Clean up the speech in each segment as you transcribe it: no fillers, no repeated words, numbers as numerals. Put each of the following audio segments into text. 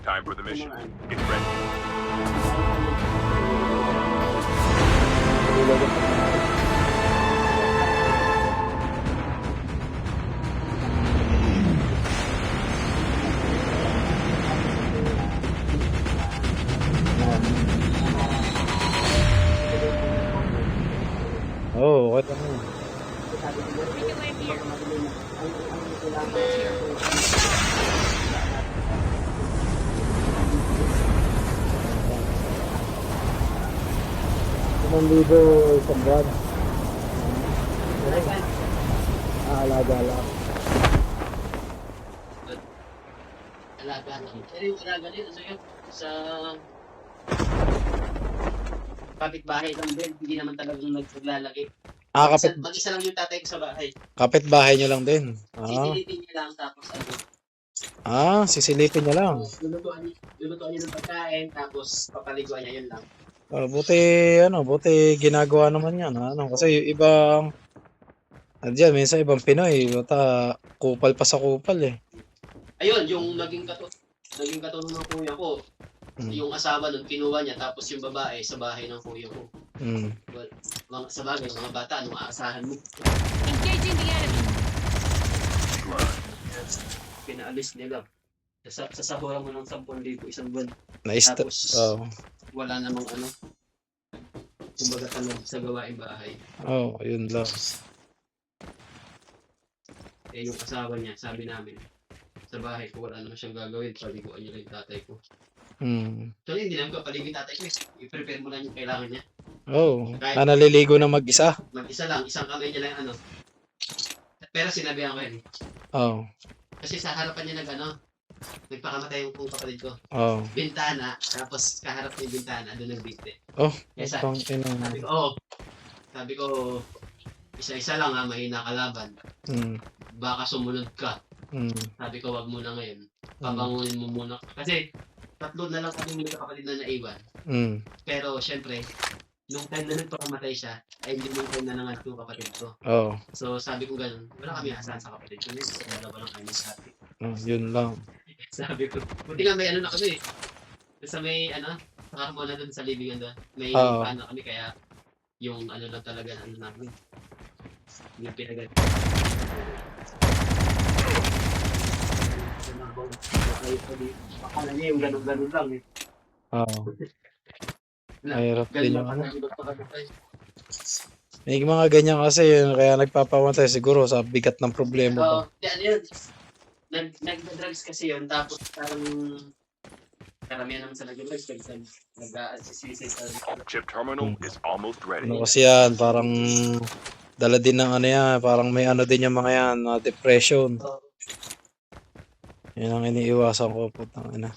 Time for the mission. Get ready. Oo, okay lang. Libo isang buwan. Alaga lang. Alaga lang. Pero yung alaga din, ano yun? Sa kapitbahay lang din, hindi naman talagang naglalagay. Mag-isa lang yung tatay ko sa bahay. Kapit-bahay nyo lang din. Sisilipin niya lang tapos ano. Sisilipin nyo lang. Lulutuan niya ng pagkain tapos papaliguan niya yun lang. Buti ginagawa naman yan. Kasi yung ibang, minsan ibang Pinoy, kupal pa sa kupal eh. Ayun, yung naging katulong ng kuya ko, yung asawa nun, kinuha niya, tapos yung babae sa bahay ng kuya ko. Well, sa bagay, mga bata, anong aasahan mo? Engaging the enemy. Pinaalis nila. Sasahuran mo ng 10,000 isang buwan. Tapos, wala namang ano. Kumbaga tanong sa gawaing bahay. yun lang. Yung asawa niya, sabi namin, sa bahay ko wala naman siyang gagawin, paliguan niya lang yung tatay ko. So hindi naman papaligin tatay ko, i-prepare mo lang yung kailangan niya. Naliligo na mag-isa. Mag-isa lang, isang kamay niya lang ano. Pero sinabihan ko yun. Kasi sa harapan niya nagpakamatay yung kapatid ko. Bintana, tapos kaharap niya yung bintana, doon nagbigti. Sabi ko, isa-isa lang mahina kalaban. Baka sumunod ka. Sabi ko, wag muna ngayon. Pabangunin mo muna. Kasi, 3 na lang kami kapatid na naiwan. Pero, syempre, nung time na nagpakamatay siya, ay hindi mo time na nangat yung kapatid ko. So, sabi ko ganun, wala kami asahan sa kapatid ko. Kasi, dalawa lang kami sa happy. Yun lang. Sabi ko, buti nga may na kami. Sa may, nakakamo na dun sa living may paano kami, kaya, yung lang talaga, namin. Yung pinagat. Akala niya yung ganun-ganun lang eh. Mahirap din yung may mga ganyan kasi yun, kaya nagpapamatay siguro sa bigat ng problema ba. Yun. Nag-drugs kasi yun, tapos parang karamihan naman sa nag-drugs, nag-assist sa Chip terminal is almost ready. Kasi yan, parang dala din ng parang may din yung mga yan, depression. Yan ang iniiwasan ko, putang ina.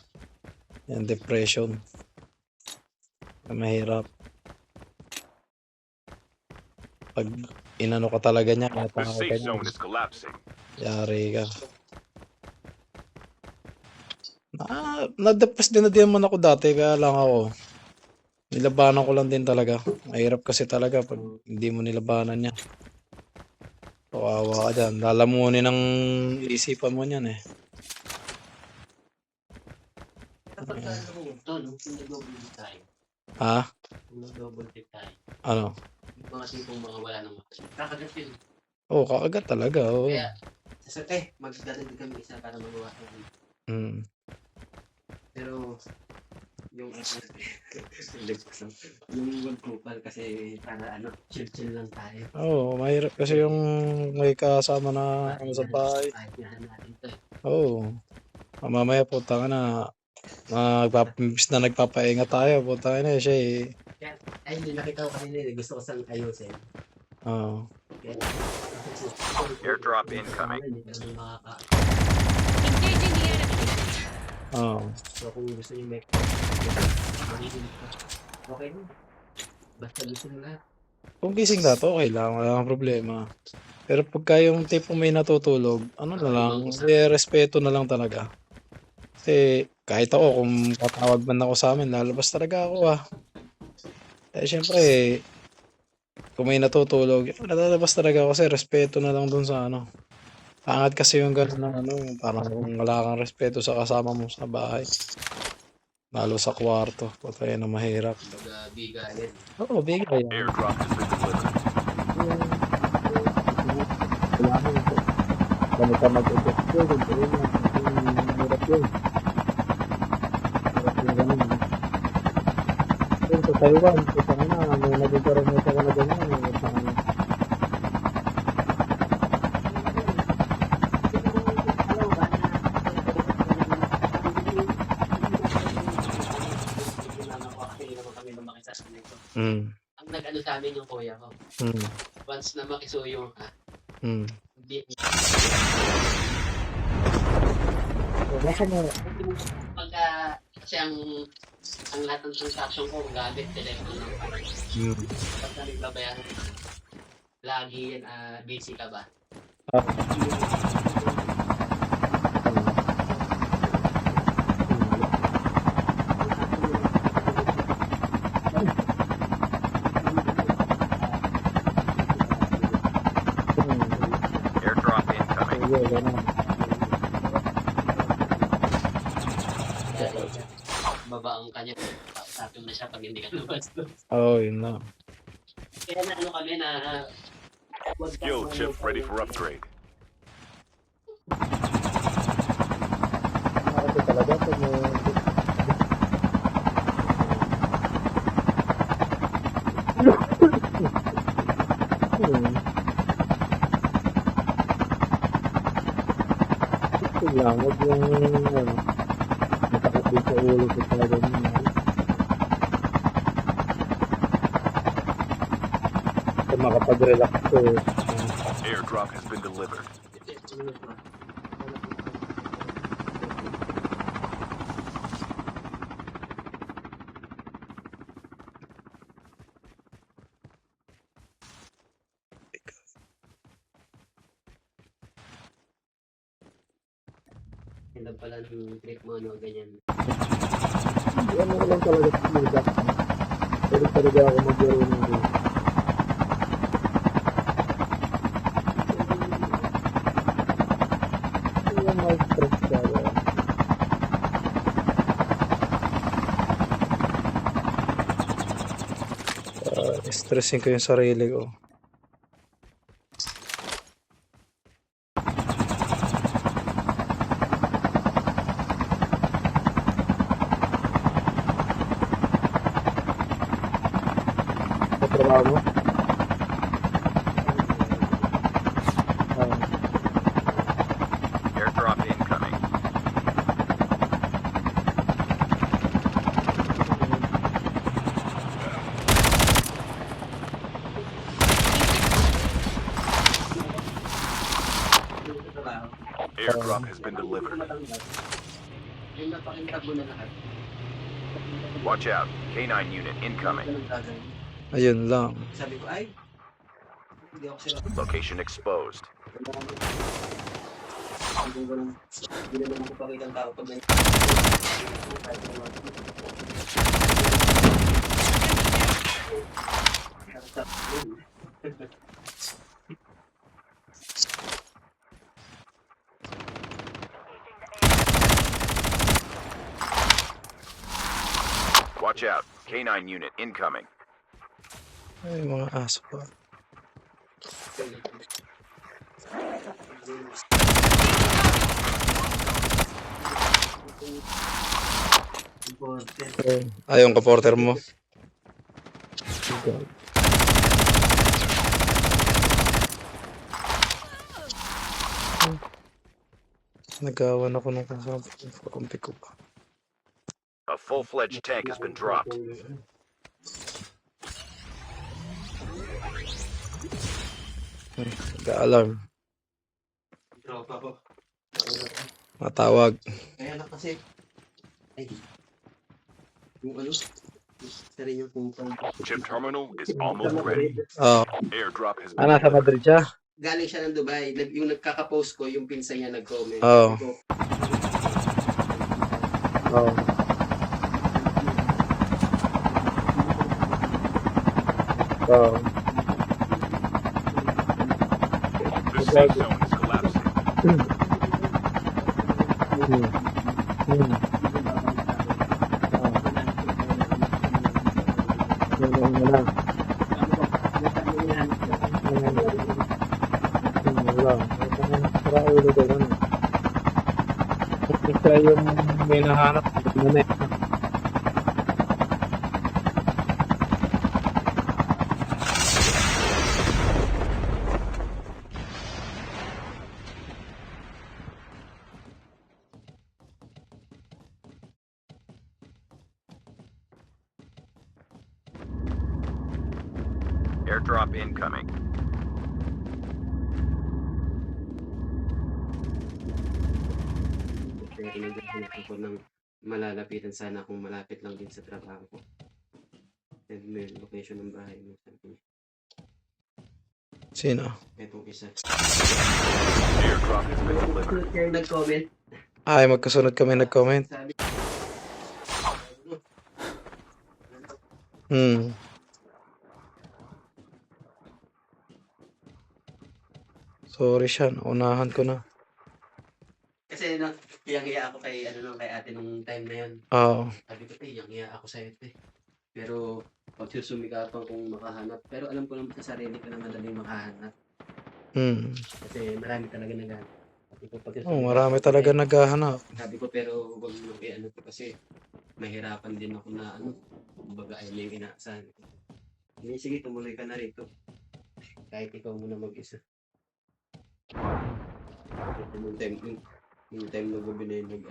Yan, depression. Mahirap. Pag inano ka talaga niya, The safe zone is collapsing. Yari ka. Na-depress din naman ako dati, kaya lang ako. Nilabanan ko lang din talaga. Mahirap kasi talaga pag hindi mo nilabanan niya. Kawawa ka dyan. Lalamunin ang isipan mo niyan eh. Ha? Double tip tayo. Ano? Yung mga tipong mga wala nang kakagat yun. Kakagat talaga. Kaya, magdadagdag kami isa para magawa natin. Pero, yung yung kupal kasi para chill lang tayo. Mahirap kasi yung may kasama na sa bahay. Mamaya putang na imbis na nagpapaingat tayo, putang na siya eh. Ay, hindi nakita ko kanina gusto ko sang ayusin. Airdrop incoming. Engaging the enemy. So kung gusto niyo may okay na. Basta gising na. Kung gising na to, okay lang, wala kang problema. Pero pagka yung tipong may natutulog, respeto na lang talaga. Kasi kahit ako, kung patawag man ako sa amin, lalabas talaga ako syempre, kung may natutulog, lalabas talaga ako kasi respeto na lang dun sa Pangit kasi yung gano'n ng ano, parang wala kang respeto sa kasama mo sa bahay. Lalo sa kwarto, patay na mahirap. Bigayan. Oo, bigay yan. Airdrop has been delivered. Kailangan ito. Ganun ka mag-edit ko, ganun yun. Hirap yun. Hirap yung ganun. Yun, sa Taiwan, isang na, may nagkaroon mo sa na ganyan. Isang Ang nag-ano sa amin yung kuya ko. Once na makisuyo ka, hindi Nasa mo, pagka kasi ang lahat ng transaction ko gamit telepono lang. Pagka nagbabayaran ka, lagi yan busy ka ba? Airdrop incoming. Baba ang kanya, sabi mo na siya pag hindi ka lumabas doon. Oo, yun na. Kaya na ano kami na Skill chip ready for upgrade. Kasi talaga, pag may... Ito lang, huwag yung ano, matakot din sa ulo ko talaga yun. Kung makapag-relax ko eh. Airdrop has been delivered. Ilan pala ng trip mo, no, ganyan. Ano ko lang talaga sa mga pwede talaga ako mag-garo ng game. Yung may stress talaga. Stressin ko yung sarili ko. Sa trabaho mo? Airdrop incoming. Airdrop has been delivered. Yung napakintab mo na lahat. Watch out. K9 unit incoming. Ayun lang. Sabi ko, ay, hindi ako sila. Location exposed. Hindi naman ako pakitang tao pag may... Watch out. K9 unit incoming. Ay, mga aso pa. Ayun, ka-porter mo. Nagawan ako ng kakampi ko pa. A full-fledged tank has been dropped. Nag-alarm. Tropa ko. Matawag. Kaya na kasi, ay, yung ano, sari yung pumpang. Chip terminal is almost ready. Oh. Airdrop has been Nasa delivered. Madrid siya? Galing siya ng Dubai, yung nagkaka-post ko, yung pinsan niya nag-comment. Oo. Oh. Oh. The safe zone is collapsing. Hmm. Hmm. Wala na lang. Wala. Para ulo ko lang. Kung siya yung may nahanap, ano na eh. Airdrop incoming. Kaya pinaghahanap ako ng malalapitan sana kung malapit lang din sa trabaho ko. And may location ng bahay mo. Sabi niya. Sino? Itong isa. Airdrop has been delivered. Kaya nag-comment. Ay, magkasunod kami nag-comment. Sabi, Hmm. Sorry siya, naunahan ko na. kasi no, hiyang-hiya ako kay, kay ate nung time na yun. Oo. Sabi ko, hiyang-hiya ako sa'yo, te. Pero, pag susumikapan kong makahanap. Pero alam ko naman sa sarili ko na madaling makahanap. Hmm. Kasi marami talaga naghahanap. Sabi ko, pag Oh, marami talaga naghahanap. Sabi ko, pero huwag mo nang to kasi mahirapan din ako na kumbaga ayun na yung inaasahan ko. Hindi, sige, tumuloy ka na rito. Kahit ikaw muna mag-isa. Yung time na gabi na yun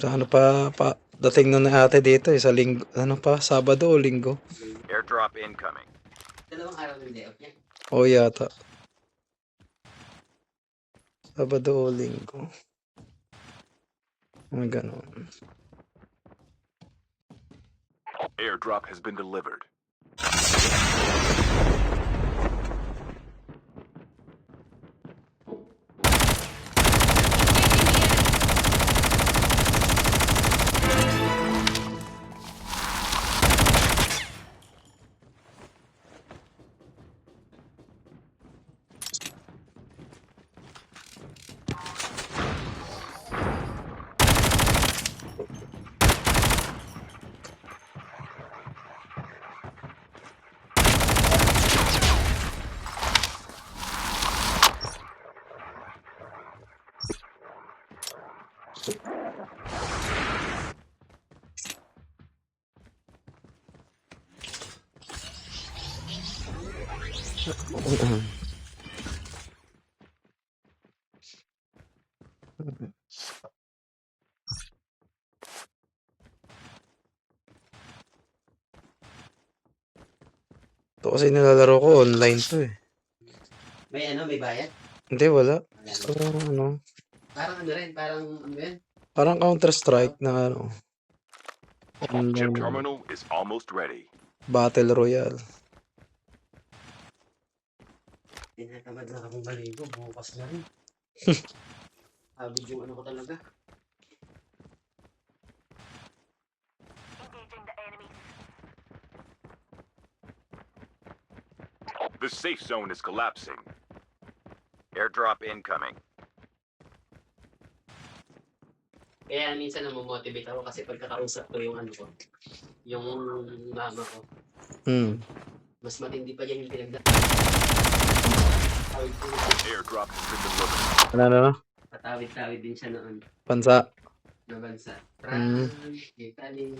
Sa ano pa dating nun na ate dito sa linggo, ano pa, Sabado o Linggo? Airdrop incoming. Dalawang araw ng day off niya. O yata. Sabado o Linggo. Mga ganon. Airdrop has been delivered. Ito kasi nilalaro ko online to eh. May bayad? Hindi, wala. Wala. So, ano, Parang parang yan? parang Counter-Strike na ano, Chip online terminal is almost ready. Battle Royale. Tinatamad na akong maligo, bukas na rin. Habig yung ko talaga. The safe zone is collapsing. Airdrop incoming. Kaya minsan namomotivate ako kasi pagkakausap ko yung yung mama ko. Hmm. Mas matindi pa yan yung Airdrop has been delivered. Ano? Patawid-tawid din siya noon Pansa. na bansa. France, Italy.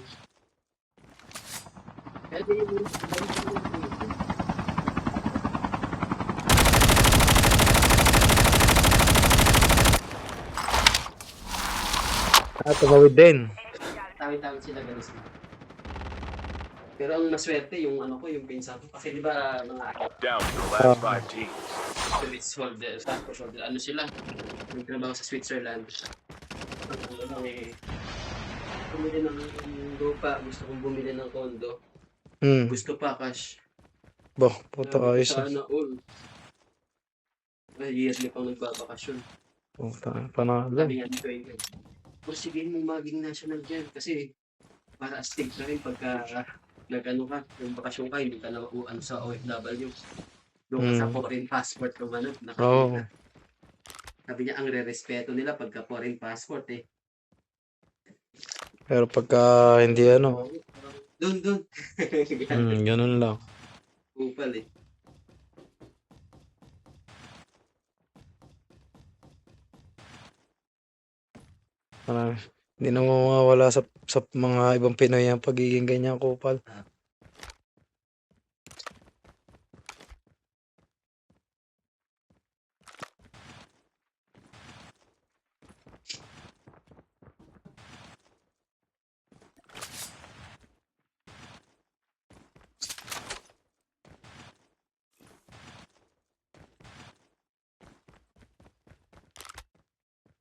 Pero yung Tumawid din. tawid-tawid sila ganun sila. Pero ang maswerte yung yung pinsan ko. Kasi di ba mga Down to the last 5 teams. Switzerland, sila? Nagtrabaho sa Switzerland. Bumili ng lupa, gusto kong bumili ng kondo. Hmm. Gusto pa cash. Boh, puta ayos. Sana all. Yearly pang nagbabakasyon. Panalo. Sabi nga dito yun. O sige mo maging national dyan kasi para astig ka rin pagka nag-ano ka, yung bakasyon ka, hindi ka na makuhaan sa OFW. Doon ka sa foreign passport kung ano, Oo. nakapita. Sabi niya, ang re-respeto nila pagka foreign passport eh. Pero pagka hindi ano, Doon. ganun lang. Upal eh. Parang hindi na mawawala sa mga ibang Pinoy ang pagiging ganyan kupal.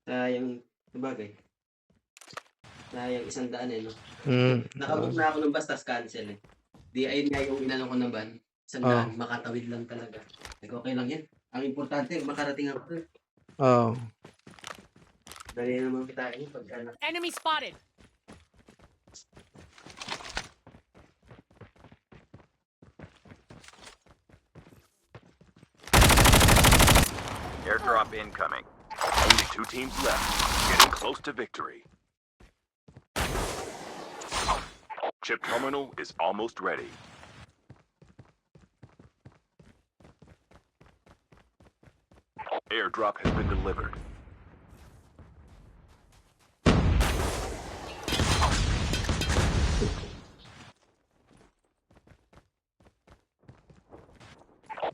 Sayang, sabagay. Sayang 100 eh, no? Mm. Nakabook na ako ng bus, tas cancel eh. Di ayun nga yung inano ko ng van. 100, makatawid lang talaga. Okay lang yan. Ang importante, makarating ako dun. Oo. Dali naman kita yun pagka na. Enemy spotted. Airdrop incoming. Only 2 teams left. Getting close to victory. Chip terminal is almost ready. Airdrop has been delivered.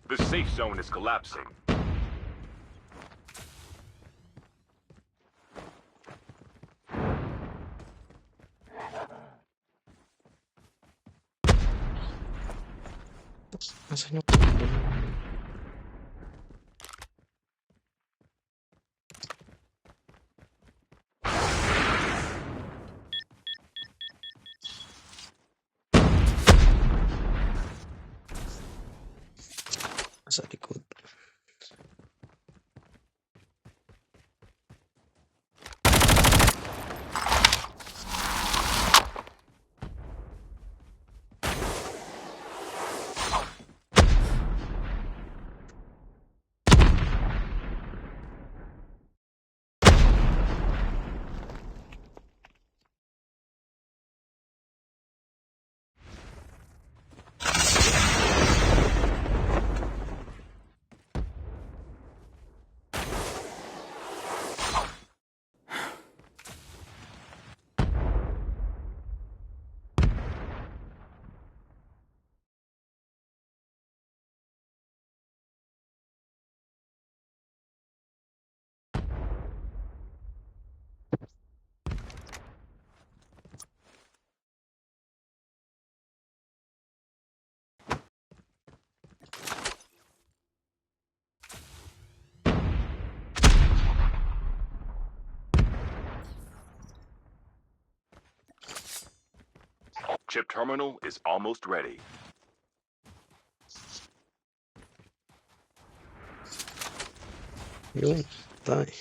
The safe zone is collapsing. Nasaan yung... Sa likod. Chip terminal is almost ready. Yun. Tay.